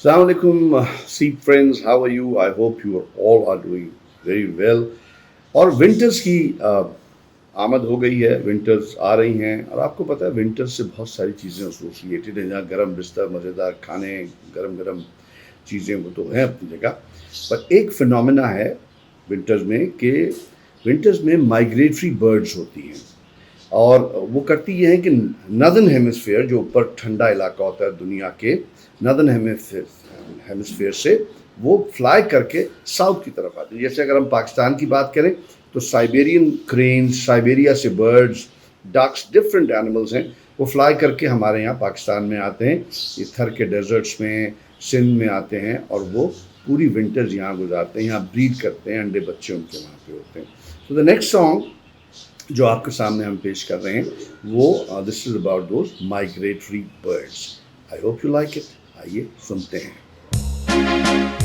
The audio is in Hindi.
Assalamu alaikum, CEEP friends. How are you? I hope you all are doing very well. और विंटर्स की आमद हो गई है, विंटर्स आ रही हैं और आपको पता है विंटर्स से बहुत सारी चीज़ें एसोसिएटेड हैं, जहाँ गर्म बिस्तर, मज़ेदार खाने, गरम गरम चीज़ें वो तो हैं अपनी जगह। पर एक फिनोमेना है विंटर्स में कि विंटर्स में माइग्रेटरी बर्ड्स होती हैं और वो करती ये है कि नदर्न हेमिस्फेयर, जो ऊपर ठंडा इलाका होता है दुनिया के, नदर्न हेमिस्फेयर से वो फ्लाई करके साउथ की तरफ आती है। जैसे अगर हम पाकिस्तान की बात करें तो साइबेरियन क्रेन्स, साइबेरिया से बर्ड्स, डक्स, डिफरेंट एनिमल्स हैं, वो फ्लाई करके हमारे यहाँ पाकिस्तान में आते हैं, ये थर के डेजर्ट्स में, सिंध में आते हैं और वो पूरी विंटर्स यहाँ गुजारते हैं, यहाँ ब्रीड करते हैं, अंडे बच्चे उनके वहाँ पे होते हैं। तो द नेक्स्ट सॉन्ग जो आपके सामने हम पेश कर रहे हैं वो this is about those migratory birds. I hope you like it. आइए सुनते हैं।